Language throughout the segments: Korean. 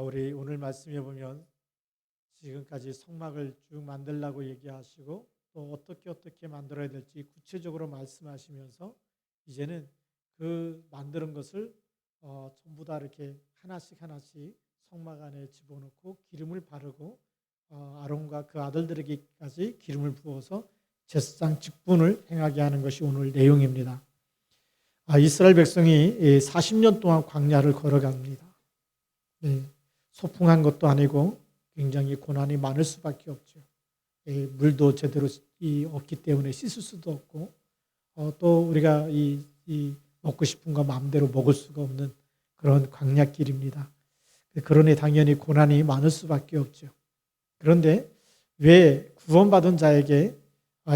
우리 오늘 말씀해 보면 지금까지 성막을 쭉 만들라고 얘기하시고 또 어떻게 만들어야 될지 구체적으로 말씀하시면서 이제는 그 만드는 것을 전부 다 이렇게 하나씩 성막 안에 집어넣고 기름을 바르고 아론과 그 아들들에게까지 기름을 부어서 제사장 직분을 행하게 하는 것이 오늘 내용입니다. 이스라엘 백성이 40년 동안 광야를 걸어갑니다. 소풍한 것도 아니고 굉장히 고난이 많을 수밖에 없죠. 물도 제대로 없기 때문에 씻을 수도 없고 또 우리가 이 먹고 싶은 거 마음대로 먹을 수가 없는 그런 광야길입니다. 그러니 당연히 고난이 많을 수밖에 없죠. 그런데 왜 구원받은 자에게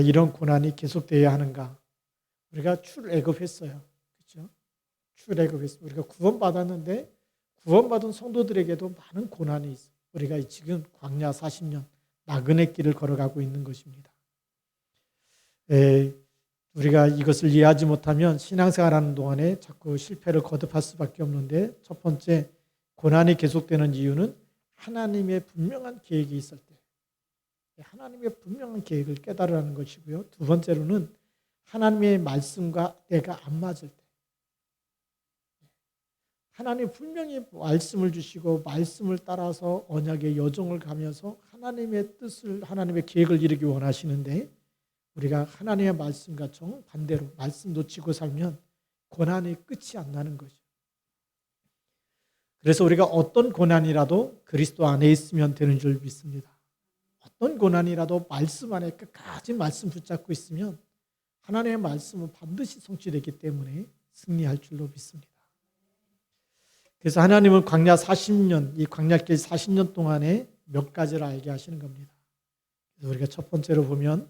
이런 고난이 계속되어야 하는가? 우리가 출애굽했어요. 그렇죠? 출애굽했어요. 우리가 구원받았는데 구원받은 성도들에게도 많은 고난이 있어요. 우리가 지금 광야 40년 나그네 길을 걸어가고 있는 것입니다. 우리가 이것을 이해하지 못하면 신앙생활하는 동안에 자꾸 실패를 거듭할 수밖에 없는데, 첫 번째 고난이 계속되는 이유는 하나님의 분명한 계획이 있을 때, 하나님의 분명한 계획을 깨달으라는 것이고요. 두 번째로는 하나님의 말씀과 때가 안 맞을 때, 하나님 분명히 말씀을 주시고 말씀을 따라서 언약의 여정을 가면서 하나님의 뜻을, 하나님의 계획을 이루기 원하시는데 우리가 하나님의 말씀과 정반대로 말씀 놓치고 살면 고난이 끝이 안 나는 거죠. 그래서 우리가 어떤 고난이라도 그리스도 안에 있으면 되는 줄 믿습니다. 어떤 고난이라도 말씀 안에 끝까지 말씀 붙잡고 있으면 하나님의 말씀은 반드시 성취되기 때문에 승리할 줄로 믿습니다. 그래서 하나님은 광야 40년, 이 광야길 40년 동안에 몇 가지를 알게 하시는 겁니다. 그래서 우리가 첫 번째로 보면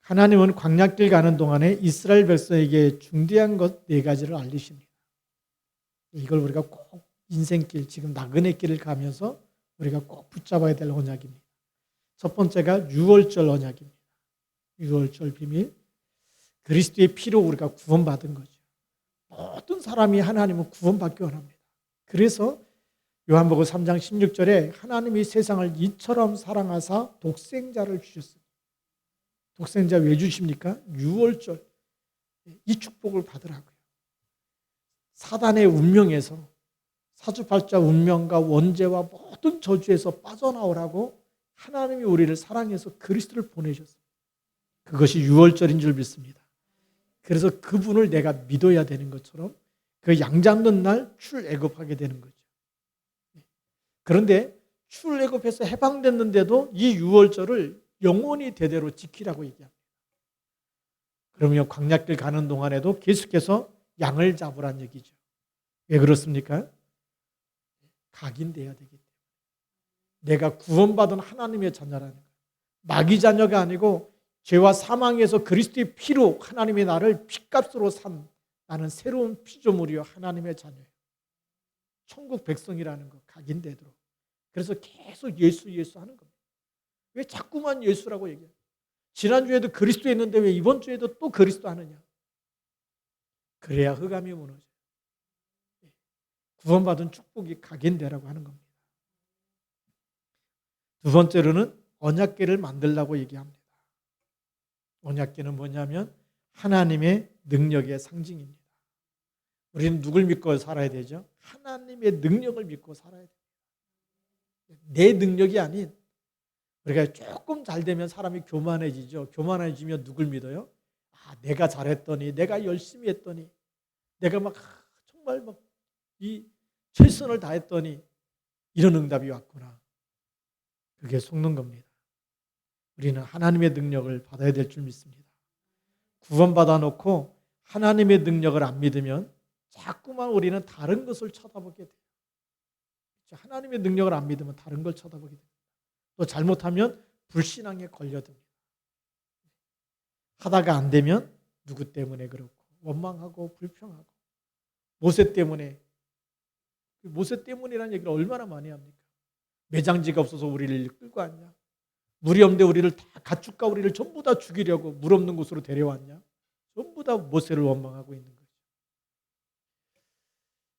하나님은 광야길 가는 동안에 이스라엘 백성에게 중대한 것 4가지를 알리십니다. 이걸 우리가 꼭 인생길, 지금 나그네 길을 가면서 우리가 꼭 붙잡아야 될 언약입니다. 첫 번째가 유월절 언약입니다. 유월절 비밀. 그리스도의 피로 우리가 구원받은 거죠. 모든 사람이 하나님은 구원받기 원합니다. 그래서 요한복음 3장 16절에 하나님이 세상을 이처럼 사랑하사 독생자를 주셨습니다. 독생자 왜 주십니까? 유월절 이 축복을 받으라고요. 사단의 운명에서, 사주팔자 운명과 원죄와 모든 저주에서 빠져나오라고 하나님이 우리를 사랑해서 그리스도를 보내셨습니다. 그것이 유월절인 줄 믿습니다. 그래서 그분을 내가 믿어야 되는 것처럼 그 양 잡는 날 출애굽하게 되는 거죠. 그런데 출애굽해서 해방됐는데도 이 유월절을 영원히 대대로 지키라고 얘기합니다. 그러면 광야길 가는 동안에도 계속해서 양을 잡으란 얘기죠. 왜 그렇습니까? 각인돼야 되기 때문에. 내가 구원받은 하나님의 자녀라는 거예요. 마귀 자녀가 아니고 죄와 사망에서 그리스도의 피로 하나님의 나를 피값으로 산 나는 새로운 피조물이요 하나님의 자녀예요. 천국 백성이라는 거 각인되도록. 그래서 계속 예수 하는 겁니다. 왜 자꾸만 예수라고 얘기해요? 지난주에도 그리스도 했는데 왜 이번 주에도 또 그리스도 하느냐? 그래야 흑암이 무너져요. 구원받은 축복이 각인되라고 하는 겁니다. 두 번째로는 언약궤를 만들라고 얘기합니다. 언약궤는 뭐냐면 하나님의 능력의 상징입니다. 우리는 누굴 믿고 살아야 되죠? 하나님의 능력을 믿고 살아야 돼요. 내 능력이 아닌, 우리가 조금 잘 되면 사람이 교만해지죠. 교만해지면 누굴 믿어요? 내가 잘했더니, 내가 열심히 했더니, 내가 정말 이 최선을 다했더니 이런 응답이 왔구나. 그게 속는 겁니다. 우리는 하나님의 능력을 받아야 될 줄 믿습니다. 구원받아 놓고 하나님의 능력을 안 믿으면 자꾸만 우리는 다른 것을 쳐다보게 돼요. 하나님의 능력을 안 믿으면 다른 걸 쳐다보게 됩니다. 또 잘못하면 불신앙에 걸려듭니다. 하다가 안 되면 누구 때문에 그렇고 원망하고 불평하고 모세 때문이라는 얘기를 얼마나 많이 합니까? 매장지가 없어서 우리를 끌고 왔냐? 물이 없는데 우리를 다 가축과 우리를 전부 다 죽이려고 물 없는 곳으로 데려왔냐? 전부 다 모세를 원망하고 있는 거죠.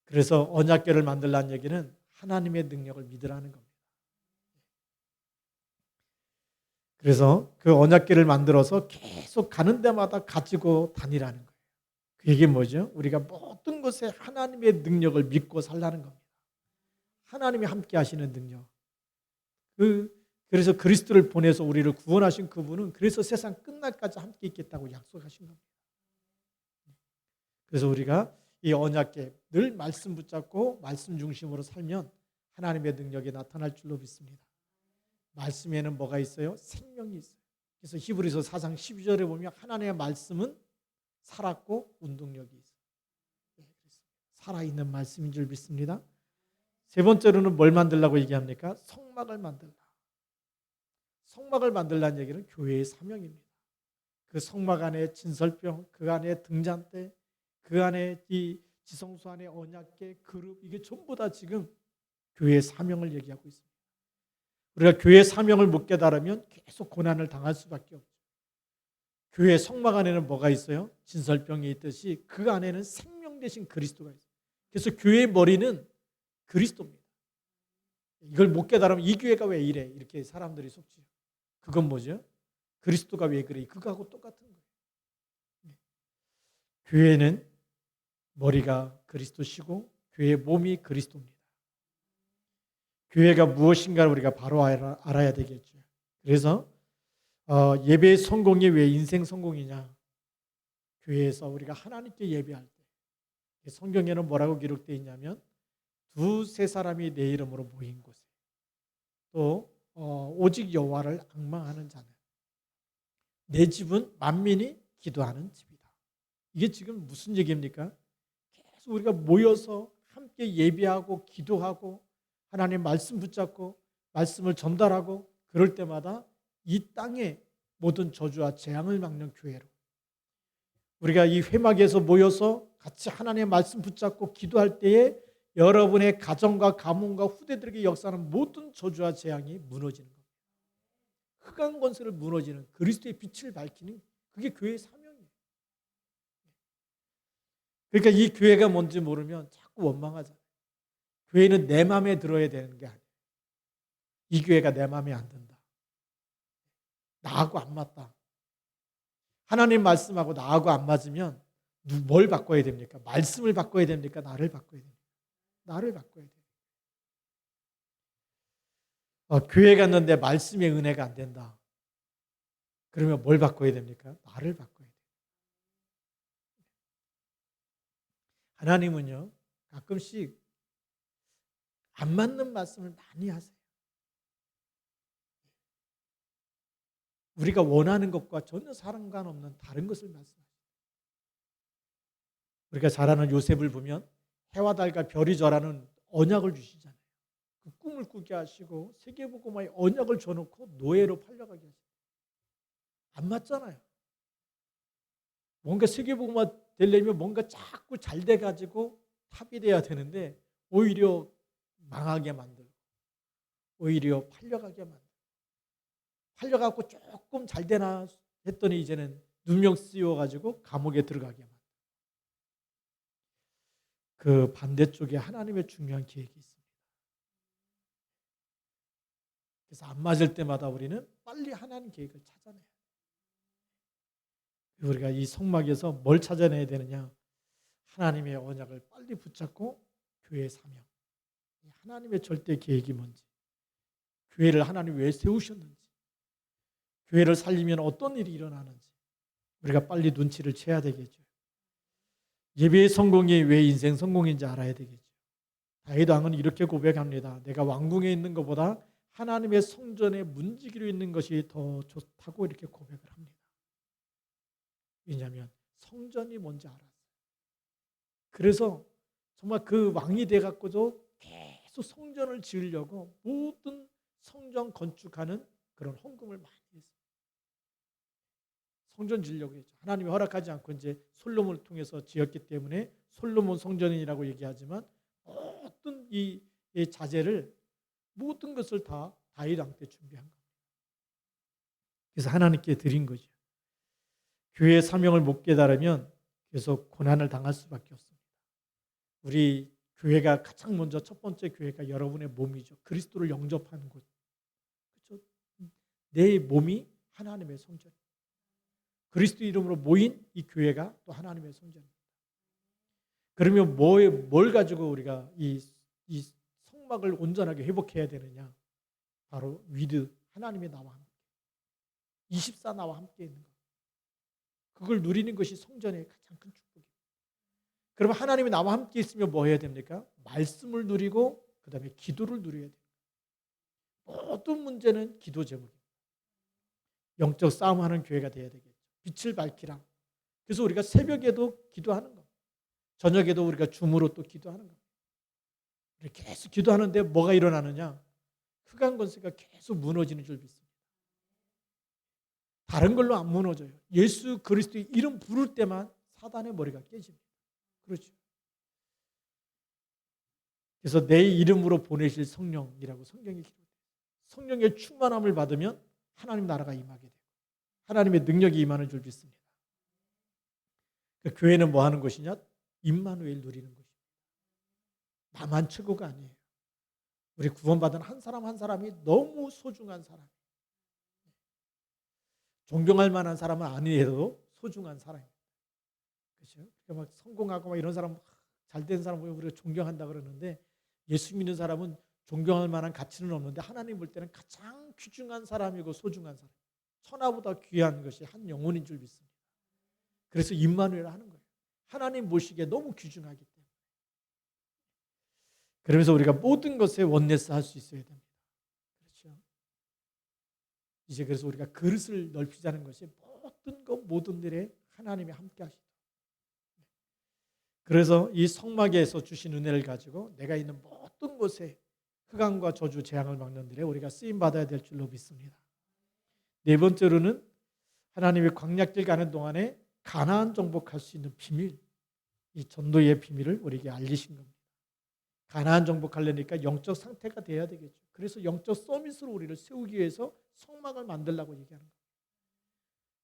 그래서 언약궤를 만들라는 얘기는 하나님의 능력을 믿으라는 겁니다. 그래서 그 언약궤를 만들어서 계속 가는 데마다 가지고 다니라는 거예요. 그게 뭐죠? 우리가 모든 것에 하나님의 능력을 믿고 살라는 겁니다. 하나님이 함께 하시는 능력. 그래서 그리스도를 보내서 우리를 구원하신 그분은 그래서 세상 끝날까지 함께 있겠다고 약속하신 겁니다. 그래서 우리가 이 언약궤 늘 말씀 붙잡고 말씀 중심으로 살면 하나님의 능력이 나타날 줄로 믿습니다. 말씀에는 뭐가 있어요? 생명이 있어요. 그래서 히브리서 4장 12절에 보면 하나님의 말씀은 살았고 운동력이 있어요. 살아있는 말씀인 줄 믿습니다. 세 번째로는 뭘 만들라고 얘기합니까? 성막을 만들라. 성막을 만들라는 얘기는 교회의 사명입니다. 그 성막 안에 진설병, 그 안에 등잔대, 그 안에 이 지성소 안에 언약궤, 그룹, 이게 전부 다 지금 교회의 사명을 얘기하고 있습니다. 우리가 교회의 사명을 못 깨달으면 계속 고난을 당할 수밖에 없죠. 교회 성막 안에는 뭐가 있어요? 진설병이 있듯이 그 안에는 생명 대신 그리스도가 있어요. 그래서 교회의 머리는 그리스도입니다. 이걸 못 깨달으면 이 교회가 왜 이래? 이렇게 사람들이 속지요. 그건 뭐죠? 그리스도가 왜 그래? 그거하고 똑같은 거예요. 교회는 머리가 그리스도시고 교회의 몸이 그리스도입니다. 교회가 무엇인가를 우리가 바로 알아야 되겠죠. 그래서 예배의 성공이 왜 인생 성공이냐? 교회에서 우리가 하나님께 예배할 때 성경에는 뭐라고 기록되어 있냐면 두세 사람이 내 이름으로 모인 곳에 또 오직 여호와를 앙망하는 자는 내 집은 만민이 기도하는 집이다. 이게 지금 무슨 얘기입니까? 계속 우리가 모여서 함께 예배하고 기도하고 하나님의 말씀 붙잡고 말씀을 전달하고 그럴 때마다 이 땅의 모든 저주와 재앙을 막는 교회로 우리가 이 회막에서 모여서 같이 하나님의 말씀 붙잡고 기도할 때에 여러분의 가정과 가문과 후대들에게 역사하는 모든 저주와 재앙이 무너지는 겁니다. 흑암 권세를 무너지는 그리스도의 빛을 밝히는 그게 교회의 사명이에요. 그러니까 이 교회가 뭔지 모르면 자꾸 원망하잖아요. 교회는 내 마음에 들어야 되는 게 아니에요. 이 교회가 내 마음에 안 든다. 나하고 안 맞다. 하나님 말씀하고 나하고 안 맞으면 뭘 바꿔야 됩니까? 말씀을 바꿔야 됩니까? 나를 바꿔야 됩니까? 나를 바꿔야 돼요. 교회 갔는데 말씀의 은혜가 안 된다. 그러면 뭘 바꿔야 됩니까? 나를 바꿔야 돼요. 하나님은요, 가끔씩 안 맞는 말씀을 많이 하세요. 우리가 원하는 것과 전혀 상관없는 다른 것을 말씀하세요. 우리가 잘 아는 요셉을 보면 해와 달과 별이 절하는 언약을 주시잖아요. 그 꿈을 꾸게 하시고 세계복음화의 언약을 줘놓고 노예로 팔려가게 하시고 안 맞잖아요. 뭔가 세계복음화 되려면 뭔가 자꾸 잘 돼가지고 탑이 돼야 되는데 오히려 망하게 만들고 오히려 팔려가게 만들고 팔려가고 조금 잘 되나 했더니 이제는 누명 씌워가지고 감옥에 들어가게 만들고 그 반대쪽에 하나님의 중요한 계획이 있습니다. 그래서 안 맞을 때마다 우리는 빨리 하나님 계획을 찾아내야 돼요. 우리가 이 성막에서 뭘 찾아내야 되느냐? 하나님의 언약을 빨리 붙잡고 교회의 사명, 하나님의 절대 계획이 뭔지, 교회를 하나님 왜 세우셨는지, 교회를 살리면 어떤 일이 일어나는지 우리가 빨리 눈치를 채야 되겠죠. 예배의 성공이 왜 인생 성공인지 알아야 되겠죠. 다윗 왕은 이렇게 고백합니다. 내가 왕궁에 있는 것보다 하나님의 성전에 문지기로 있는 것이 더 좋다고 이렇게 고백을 합니다. 왜냐하면 성전이 뭔지 알았어요. 그래서 정말 그 왕이 돼갖고도 계속 성전을 지으려고 모든 성전 건축하는 그런 헌금을 많이 했어요. 성전 지으려고 했죠. 하나님이 허락하지 않고 이제 솔로몬을 통해서 지었기 때문에 솔로몬 성전이라고 얘기하지만 모든 이 자재를 모든 것을 다 다윗 왕 때 준비한 겁니다. 그래서 하나님께 드린 거죠. 교회의 사명을 못 깨달으면 계속 고난을 당할 수밖에 없습니다. 우리 교회가 가장 먼저 첫 번째 교회가 여러분의 몸이죠. 그리스도를 영접하는 곳. 그렇죠? 내 몸이 하나님의 성전. 그리스도 이름으로 모인 이 교회가 또 하나님의 성전입니다. 그러면 뭘 가지고 우리가 이 성막을 온전하게 회복해야 되느냐? 바로 위드 하나님의 나와 함께 24 나와 함께 있는 것. 그걸 누리는 것이 성전의 가장 큰 축복입니다. 그럼 하나님이 나와 함께 있으면 뭐 해야 됩니까? 말씀을 누리고 그 다음에 기도를 누려야 돼요. 모든 문제는 기도 제목입니다. 영적 싸움하는 교회가 돼야 되겠죠. 빛을 밝히라. 그래서 우리가 새벽에도 기도하는 거, 저녁에도 우리가 줌으로 또 기도하는 거. 계속 기도하는데 뭐가 일어나느냐? 흑암 권세가 계속 무너지는 줄 믿습니다. 다른 걸로 안 무너져요. 예수 그리스도의 이름 부를 때만 사단의 머리가 깨집니다. 그렇죠. 그래서 내 이름으로 보내실 성령이라고 성경에 기록돼요. 성령의 충만함을 받으면 하나님 나라가 임하게 되고 하나님의 능력이 임하는 줄 믿습니다. 그 교회는 뭐 하는 것이냐? 임마누엘 누리는 것입니다. 나만 최고가 아니에요. 우리 구원받은 한 사람 한 사람이 너무 소중한 사람. 존경할 만한 사람은 아니어도 소중한 사람입니다. 그렇죠? 그러니까 막 성공하고 막 이런 사람, 잘된 사람 보면 우리가 존경한다 그러는데 예수 믿는 사람은 존경할 만한 가치는 없는데 하나님 볼 때는 가장 귀중한 사람이고 소중한 사람. 천하보다 귀한 것이 한 영혼인 줄 믿습니다. 그래서 임마누엘 하는 거예요. 하나님 보시기에 너무 귀중하기 때문에. 그러면서 우리가 모든 것에 원네스 할 수 있어야 됩니다. 그렇죠? 이제 그래서 우리가 그릇을 넓히자는 것이 모든 일에 하나님이 함께 하시다. 그래서 이 성막에서 주신 은혜를 가지고 내가 있는 모든 곳에 흑암과 저주 재앙을 막는 일에 우리가 쓰임 받아야 될 줄로 믿습니다. 네 번째로는 하나님의 광야길 가는 동안에 가나안 정복할 수 있는 비밀, 이 전도의 비밀을 우리에게 알리신 겁니다. 가나안 정복하려니까 영적 상태가 돼야 되겠죠. 그래서 영적 서밋으로 우리를 세우기 위해서 성막을 만들라고 얘기하는 거예요.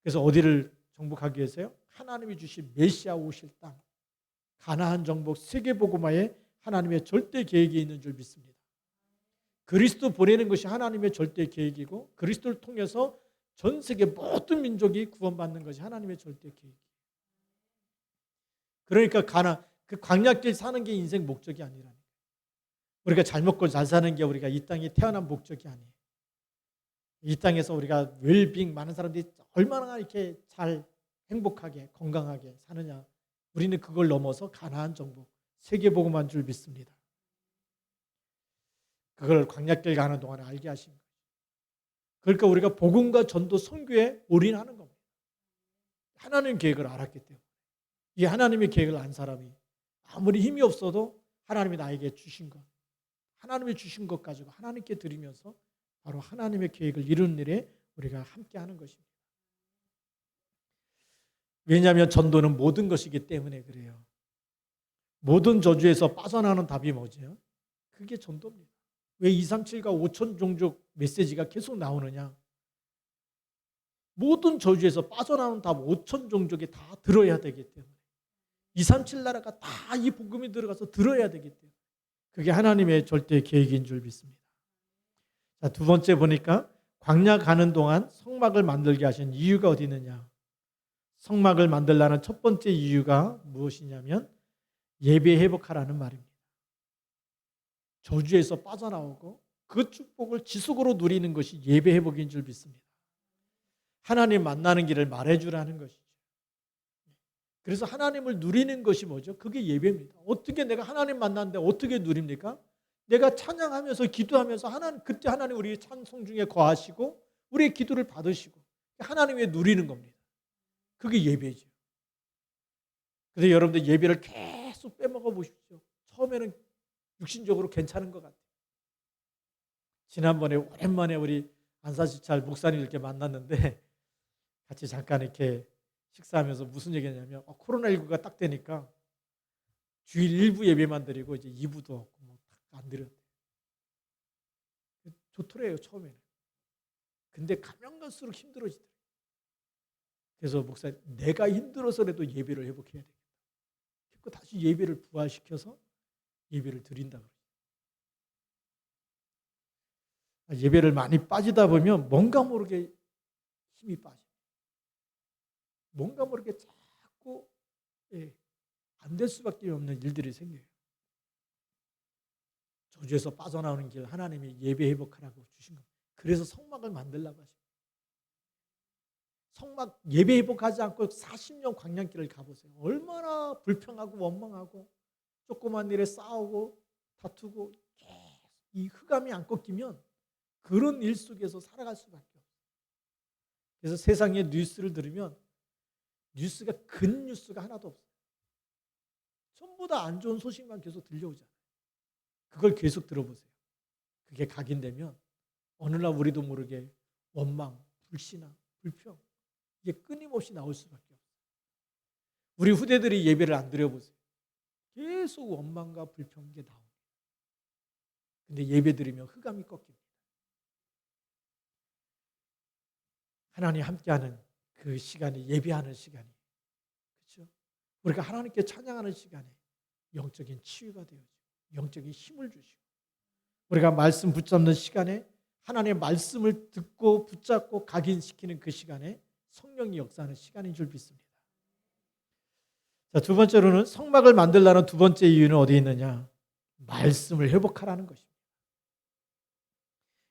그래서 어디를 정복하기 위해서요? 하나님이 주신 메시아 오실 땅, 가나안 정복 세계복음화에 하나님의 절대 계획이 있는 줄 믿습니다. 그리스도 보내는 것이 하나님의 절대 계획이고 그리스도를 통해서 전 세계 모든 민족이 구원받는 것이 하나님의 절대 계획이에요. 그러니까 그 광야길 사는 게 인생 목적이 아니라는 거예요. 우리가 잘 먹고 잘 사는 게 우리가 이 땅에 태어난 목적이 아니에요. 이 땅에서 우리가 웰빙 많은 사람들이 얼마나 이렇게 잘 행복하게 건강하게 사느냐. 우리는 그걸 넘어서 가나안 정복, 세계복음한 줄 믿습니다. 그걸 광야길 가는 동안에 알게 하신 거예요. 그러니까 우리가 복음과 전도 선교에 올인하는 겁니다. 하나님 계획을 알았기 때문에. 이 하나님의 계획을 안 사람이 아무리 힘이 없어도 하나님이 나에게 주신 것, 하나님이 주신 것 가지고 하나님께 드리면서 바로 하나님의 계획을 이루는 일에 우리가 함께 하는 것입니다. 왜냐하면 전도는 모든 것이기 때문에 그래요. 모든 저주에서 빠져나오는 답이 뭐죠? 그게 전도입니다. 왜 237과 5천 종족 메시지가 계속 나오느냐? 모든 저주에서 빠져나오는 답 5천 종족이 다 들어야 되기 때문에 237 나라가 다 이 복음이 들어가서 들어야 되기 때문에 그게 하나님의 절대 계획인 줄 믿습니다. 자, 두 번째 보니까 광야 가는 동안 성막을 만들게 하신 이유가 어디 있느냐? 성막을 만들라는 첫 번째 이유가 무엇이냐면 예배 회복하라는 말입니다. 저주에서 빠져나오고 그 축복을 지속으로 누리는 것이 예배 회복인 줄 믿습니다. 하나님 만나는 길을 말해주라는 것이죠. 그래서 하나님을 누리는 것이 뭐죠? 그게 예배입니다. 어떻게 내가 하나님 만났는데 어떻게 누립니까? 내가 찬양하면서 기도하면서 그때 하나님 우리의 찬송 중에 거하시고 우리의 기도를 받으시고 하나님의 누리는 겁니다. 그게 예배죠. 그래서 여러분들 예배를 계속 빼먹어 보십시오. 처음에는 육신적으로 괜찮은 것 같아요. 지난번에 오랜만에 우리 안사시찰 목사님 이렇게 만났는데 같이 잠깐 이렇게 식사하면서 무슨 얘기냐면 코로나19가 딱 되니까 주일 1부 예배만 드리고 이제 2부도 없고 뭐 안 드렸대요. 좋더래요 처음에는. 근데 가면 갈수록 힘들어지더래요. 그래서 목사님 내가 힘들어서라도 예배를 회복해야 되겠다. 그리고 다시 예배를 부활시켜서 예배를 드린다. 예배를 많이 빠지다 보면 뭔가 모르게 힘이 빠져. 뭔가 모르게 자꾸 안 될 수밖에 없는 일들이 생겨요. 저주에서 빠져나오는 길 하나님이 예배 회복하라고 주신 겁니다. 그래서 성막을 만들라고 하십니다. 성막 예배 회복하지 않고 40년 광야길을 가보세요. 얼마나 불평하고 원망하고 조그만 일에 싸우고 다투고 이 흑암이 안 꺾이면 그런 일 속에서 살아갈 수밖에 없어요. 그래서 세상의 뉴스를 들으면 뉴스가 근 뉴스가 하나도 없어요. 전부 다 안 좋은 소식만 계속 들려오잖아요. 그걸 계속 들어보세요. 그게 각인되면 어느 날 우리도 모르게 원망, 불신앙, 불평 이게 끊임없이 나올 수밖에 없어요. 우리 후대들이 예배를 안 드려보세요. 계속 원망과 불평 이게 나옵니다. 근데 예배 드리면 흑암이 꺾입니다. 하나님 함께하는 그 시간이 예배하는 시간이 그렇죠? 우리가 하나님께 찬양하는 시간에 영적인 치유가 되어지고 영적인 힘을 주시고 우리가 말씀 붙잡는 시간에 하나님의 말씀을 듣고 붙잡고 각인시키는 그 시간에 성령이 역사하는 시간인 줄 믿습니다. 자, 두 번째로는 성막을 만들라는 두 번째 이유는 어디에 있느냐? 말씀을 회복하라는 것입니다.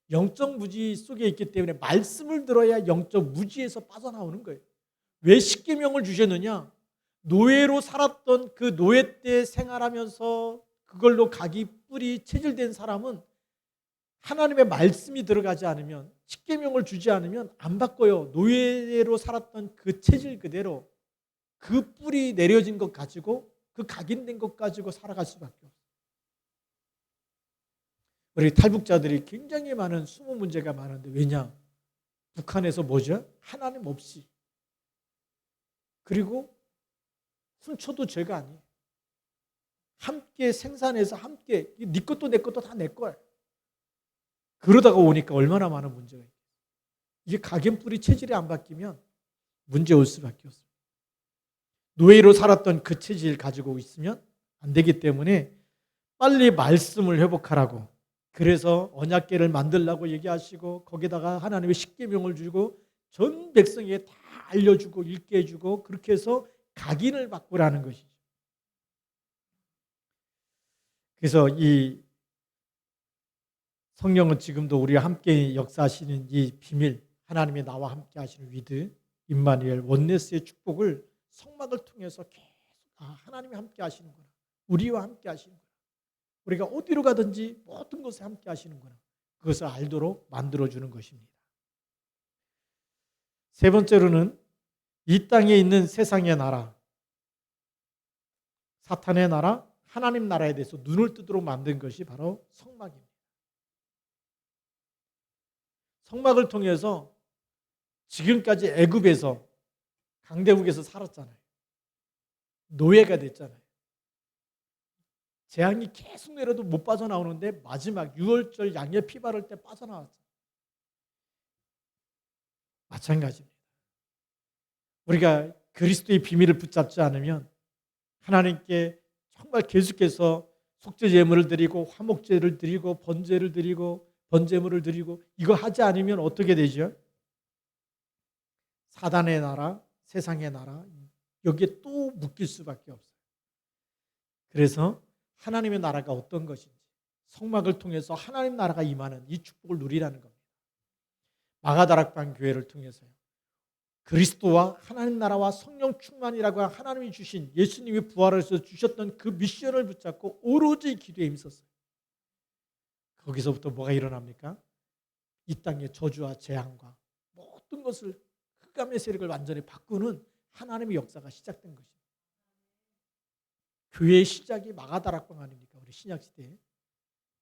영적 무지 속에 있기 때문에 말씀을 들어야 영적 무지에서 빠져나오는 거예요. 왜 십계명을 주셨느냐? 노예로 살았던 그 노예 때 생활하면서 그걸로 각이 뿔이 체질된 사람은 하나님의 말씀이 들어가지 않으면 십계명을 주지 않으면 안 바꿔요. 노예로 살았던 그 체질 그대로 그 뿔이 내려진 것 가지고 그 각인된 것 가지고 살아갈 수밖에 없어요. 우리 탈북자들이 굉장히 많은 숨은 문제가 많은데 왜냐? 북한에서 뭐죠? 하나님 없이 그리고 훔쳐도 죄가 아니에요. 함께 생산해서 함께 네 것도 내 것도 다 내 거야. 그러다가 오니까 얼마나 많은 문제가 있어요. 이게 각인뿔이 체질이 안 바뀌면 문제 올 수밖에 없습니다. 노예로 살았던 그 체질 가지고 있으면 안 되기 때문에 빨리 말씀을 회복하라고 그래서 언약궤를 만들라고 얘기하시고 거기다가 하나님의 십계명을 주고 전 백성에게 다 알려주고 읽게 해주고 그렇게 해서 각인을 바꾸라는 것이죠. 그래서 이 성령은 지금도 우리와 함께 역사하시는 이 비밀 하나님이 나와 함께 하시는 위드 임마누엘 원네스의 축복을 성막을 통해서 계속 하나님이 함께 하시는구나. 우리와 함께 하시는구나. 우리가 어디로 가든지 모든 것에 함께 하시는구나. 그것을 알도록 만들어주는 것입니다. 세 번째로는 이 땅에 있는 세상의 나라, 사탄의 나라, 하나님 나라에 대해서 눈을 뜨도록 만든 것이 바로 성막입니다. 성막을 통해서 지금까지 애굽에서 강대국에서 살았잖아요. 노예가 됐잖아요. 재앙이 계속 내려도 못 빠져나오는데 마지막 6월절 양의 피 바를 때 빠져나왔죠. 마찬가지입니다. 우리가 그리스도의 비밀을 붙잡지 않으면 하나님께 정말 계속해서 속죄 제물을 드리고 화목제를 드리고 번제를 드리고 번제물을 드리고 이거 하지 않으면 어떻게 되죠? 사단의 나라, 세상의 나라 여기에 또 묶일 수밖에 없어요. 그래서 하나님의 나라가 어떤 것인지 성막을 통해서 하나님 나라가 임하는 이 축복을 누리라는 겁니다. 마가다락방 교회를 통해서요. 그리스도와 하나님 나라와 성령 충만이라고 하나님이 주신 예수님이 부활해서 주셨던 그 미션을 붙잡고 오로지 기도에 힘썼어요. 거기서부터 뭐가 일어납니까? 이 땅의 저주와 재앙과 모든 것을 흑암의 세력을 완전히 바꾸는 하나님의 역사가 시작된 것입니다. 교회의 시작이 마가다락방 아닙니까? 우리 신약시대에.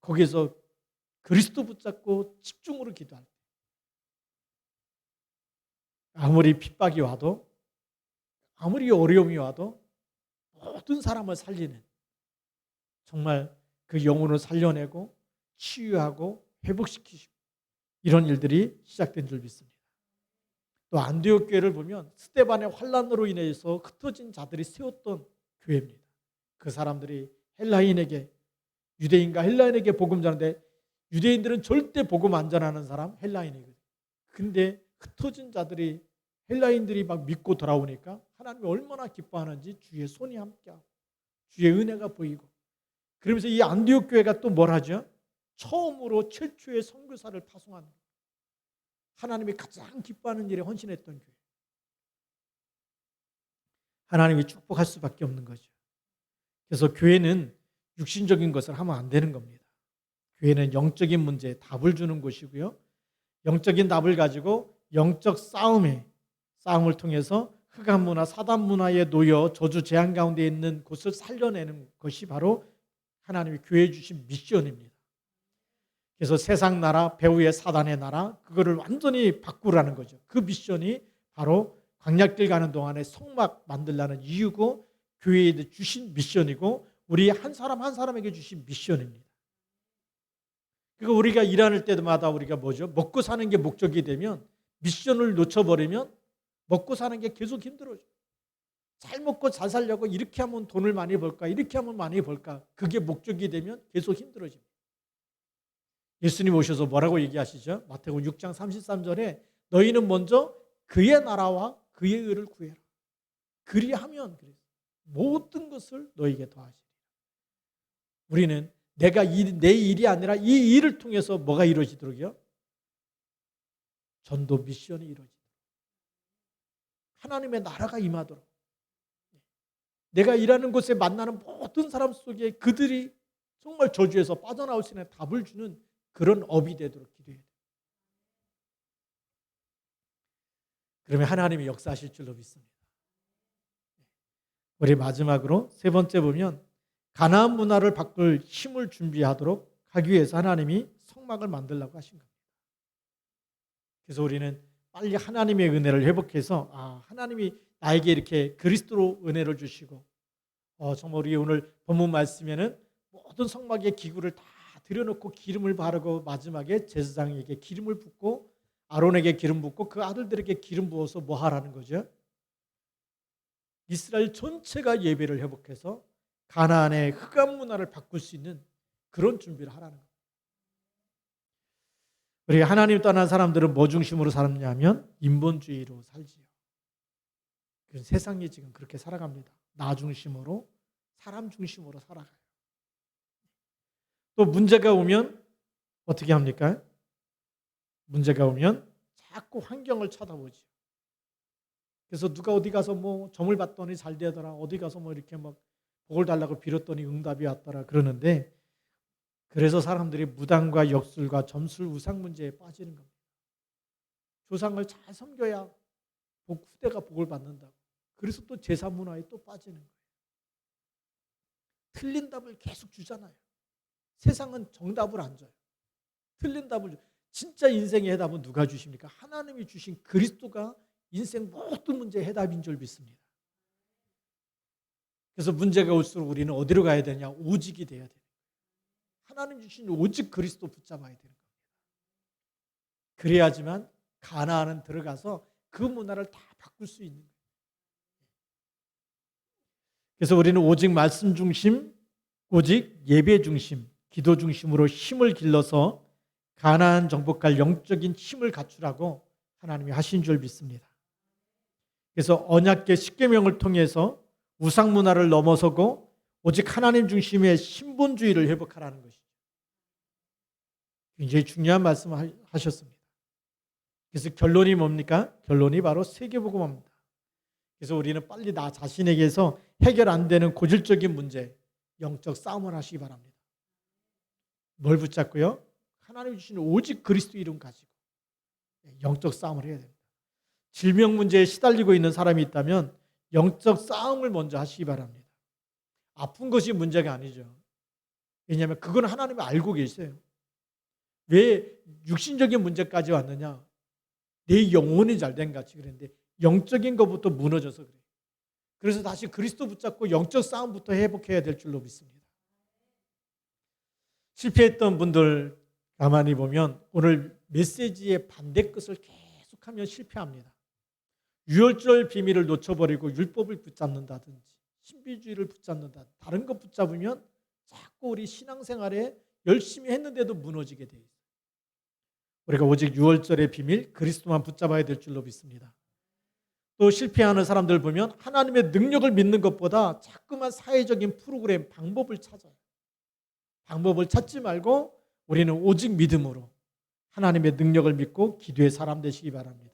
거기에서 그리스도 붙잡고 집중으로 기도할 때 아무리 핍박이 와도 아무리 어려움이 와도 모든 사람을 살리는 정말 그 영혼을 살려내고 치유하고 회복시키시고 이런 일들이 시작된 줄 믿습니다. 또 안디옥 교회를 보면 스데반의 환난으로 인해서 흩어진 자들이 세웠던 교회입니다. 그 사람들이 헬라인에게 유대인과 헬라인에게 복음 전하는데 유대인들은 절대 복음 안 전하는 사람 헬라인이거든요. 근데 흩어진 자들이 헬라인들이 막 믿고 돌아오니까 하나님이 얼마나 기뻐하는지 주의 손이 함께하고 주의 은혜가 보이고 그러면서 이 안디옥 교회가 또 뭘 하죠? 처음으로 최초의 선교사를 파송하는 거예요. 하나님이 가장 기뻐하는 일에 헌신했던 교회. 하나님이 축복할 수밖에 없는 거죠. 그래서 교회는 육신적인 것을 하면 안 되는 겁니다. 교회는 영적인 문제에 답을 주는 곳이고요. 영적인 답을 가지고 영적 싸움을 통해서 흑암 문화, 사단 문화에 놓여 저주 재앙 가운데 있는 곳을 살려내는 것이 바로 하나님이 교회에 주신 미션입니다. 그래서 세상 나라, 배후의 사단의 나라, 그거를 완전히 바꾸라는 거죠. 그 미션이 바로 광야길 가는 동안에 성막 만들라는 이유고 교회에 주신 미션이고 우리 한 사람 한 사람에게 주신 미션입니다. 그러니까 우리가 일하는 때마다 우리가 뭐죠? 먹고 사는 게 목적이 되면 미션을 놓쳐버리면 먹고 사는 게 계속 힘들어져. 잘 먹고 잘 살려고 이렇게 하면 돈을 많이 벌까? 이렇게 하면 많이 벌까? 그게 목적이 되면 계속 힘들어집니다. 예수님 오셔서 뭐라고 얘기하시죠? 마태복음 6장 33절에 너희는 먼저 그의 나라와 그의 의를 구해라. 그리하면 모든 것을 너희에게 더하시리라. 우리는 내 일이 아니라 이 일을 통해서 뭐가 이루어지도록요? 전도 미션이 이루어지도록. 하나님의 나라가 임하도록. 내가 일하는 곳에 만나는 모든 사람 속에 그들이 정말 저주에서 빠져나올 수 있는 답을 주는 그런 업이 되도록 기도해야 돼요. 그러면 하나님이 역사하실 줄로 믿습니다. 우리 마지막으로 세 번째 보면 가나안 문화를 바꿀 힘을 준비하도록 하기 위해서 하나님이 성막을 만들라고 하신 겁니다. 그래서 우리는 빨리 하나님의 은혜를 회복해서 하나님이 나에게 이렇게 그리스도로 은혜를 주시고 정말 우리 오늘 본문 말씀에는 모든 성막의 기구를 다 들여놓고 기름을 바르고 마지막에 제사장에게 기름을 붓고 아론에게 기름 붓고 그 아들들에게 기름 부어서 뭐 하라는 거죠? 이스라엘 전체가 예배를 회복해서 가나안의 흑암 문화를 바꿀 수 있는 그런 준비를 하라는 거예요. 우리 하나님 떠난 사람들은 뭐 중심으로 살았냐면 인본주의로 살지요. 세상이 지금 그렇게 살아갑니다. 나 중심으로, 사람 중심으로 살아가요. 또 문제가 오면 어떻게 합니까? 문제가 오면 자꾸 환경을 쳐다보지. 그래서 누가 어디 가서 뭐 점을 봤더니 잘 되더라. 어디 가서 뭐 이렇게 막 복을 달라고 빌었더니 응답이 왔더라. 그러는데 그래서 사람들이 무당과 역술과 점술 우상 문제에 빠지는 겁니다. 조상을 잘 섬겨야 후대가 복을 받는다고. 그래서 또 제사 문화에 또 빠지는 거예요. 틀린 답을 계속 주잖아요. 세상은 정답을 안 줘요. 틀린 답을 줘. 진짜 인생의 해답은 누가 주십니까? 하나님이 주신 그리스도가 인생 모든 문제의 해답인 줄 믿습니다. 그래서 문제가 올수록 우리는 어디로 가야 되냐? 오직이 돼야 돼요. 하나님 주신 오직 그리스도 붙잡아야 되는 겁니다. 그래야지만 가나안은 들어가서 그 문화를 다 바꿀 수 있는 거예요. 그래서 우리는 오직 말씀 중심, 오직 예배 중심, 기도 중심으로 힘을 길러서 가나안 정복할 영적인 힘을 갖추라고 하나님이 하신 줄 믿습니다. 그래서 언약궤 십계명을 통해서 우상 문화를 넘어서고 오직 하나님 중심의 신본주의를 회복하라는 것이죠. 굉장히 중요한 말씀을 하셨습니다. 그래서 결론이 뭡니까? 결론이 바로 세계복음화입니다. 그래서 우리는 빨리 나 자신에게서 해결 안 되는 고질적인 문제, 영적 싸움을 하시기 바랍니다. 뭘 붙잡고요? 하나님이 주신 오직 그리스도 이름 가지고 영적 싸움을 해야 됩니다. 질병 문제에 시달리고 있는 사람이 있다면 영적 싸움을 먼저 하시기 바랍니다. 아픈 것이 문제가 아니죠. 왜냐하면 그건 하나님이 알고 계세요. 왜 육신적인 문제까지 왔느냐? 내 영혼이 잘된 같이 그랬는데 영적인 것부터 무너져서 그래요. 그래서 다시 그리스도 붙잡고 영적 싸움부터 회복해야 될 줄로 믿습니다. 실패했던 분들 가만히 보면 오늘 메시지의 반대 것을 계속하면 실패합니다. 유월절 비밀을 놓쳐버리고 율법을 붙잡는다든지 신비주의를 붙잡는다. 다른 것 붙잡으면 자꾸 우리 신앙생활에 열심히 했는데도 무너지게 돼 있어요. 우리가 오직 유월절의 비밀 그리스도만 붙잡아야 될 줄로 믿습니다. 또 실패하는 사람들 보면 하나님의 능력을 믿는 것보다 자꾸만 사회적인 프로그램, 방법을 찾아요. 방법을 찾지 말고 우리는 오직 믿음으로 하나님의 능력을 믿고 기도의 사람 되시기 바랍니다.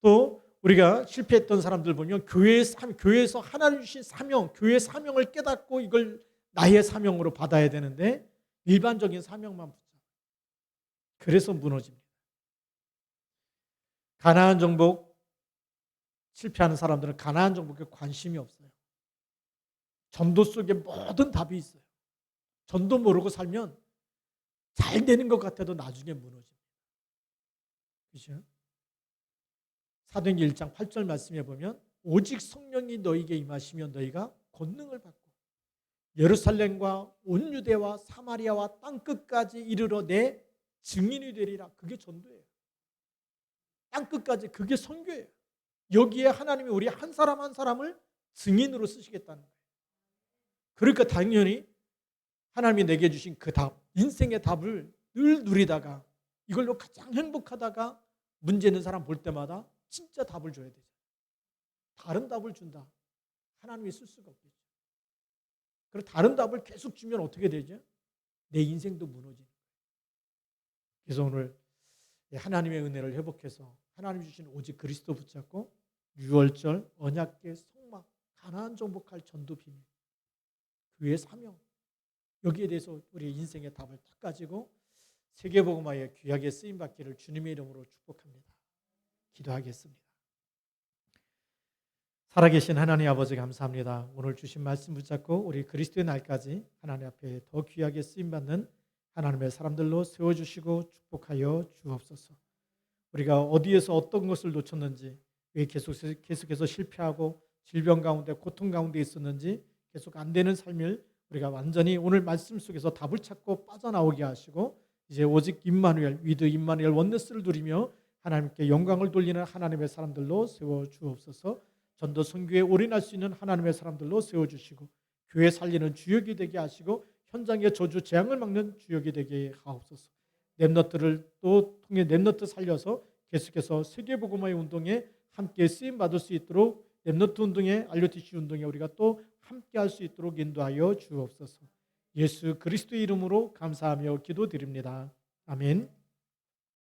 또 우리가 실패했던 사람들 보면 교회에서 하나님 주신 사명, 교회의 사명을 깨닫고 이걸 나의 사명으로 받아야 되는데 일반적인 사명만 붙잡아요. 그래서 무너집니다. 가나안 정복 실패하는 사람들은 가나안 정복에 관심이 없어요. 전도 속에 모든 답이 있어요. 전도 모르고 살면 잘 되는 것 같아도 나중에 무너집니다. 그렇죠? 사도행전 1장 8절 말씀에 보면 오직 성령이 너희에게 임하시면 너희가 권능을 받고 예루살렘과 온 유대와 사마리아와 땅끝까지 이르러 내 증인이 되리라. 그게 전도예요. 땅끝까지 그게 선교예요. 여기에 하나님이 우리 한 사람 한 사람을 증인으로 쓰시겠다는 거예요. 그러니까 당연히 하나님이 내게 주신 그 답, 인생의 답을 늘 누리다가 이걸로 가장 행복하다가 문제 있는 사람 볼 때마다 진짜 답을 줘야 되죠. 다른 답을 준다. 하나님이 쓸 수가 없겠죠. 그리고 다른 답을 계속 주면 어떻게 되죠? 내 인생도 무너지는 거예요. 그래서 오늘 하나님의 은혜를 회복해서 하나님 주신 오직 그리스도 붙잡고 유월절, 언약궤, 성막, 가나안 정복할 전도 비밀, 교회의 사명, 여기에 대해서 우리 인생의 답을 딱 가지고 세계복음화에 귀하게 쓰임받기를 주님의 이름으로 축복합니다. 기도하겠습니다. 살아계신 하나님 아버지 감사합니다. 오늘 주신 말씀 붙잡고 우리 그리스도의 날까지 하나님 앞에 더 귀하게 쓰임받는 하나님의 사람들로 세워주시고 축복하여 주옵소서. 우리가 어디에서 어떤 것을 놓쳤는지, 왜 계속해서 실패하고 질병 가운데 고통 가운데 있었는지 계속 안 되는 삶을 우리가 완전히 오늘 말씀 속에서 답을 찾고 빠져나오게 하시고 이제 오직 임마누엘, 위드 임마누엘 원네스를 누리며 하나님께 영광을 돌리는 하나님의 사람들로 세워주옵소서. 전도 선교에 올인할 수 있는 하나님의 사람들로 세워주시고 교회 살리는 주역이 되게 하시고 현장의 저주 재앙을 막는 주역이 되게 하옵소서. 렘너트를 또 통해 렘너트 살려서 계속해서 세계복음화의 운동에 함께 쓰임받을 수 있도록 렘너트 운동에 RUTC 운동에 우리가 또 함께 할 수 있도록 인도하여 주옵소서. 예수 그리스도의 이름으로 감사하며 기도드립니다. 아멘.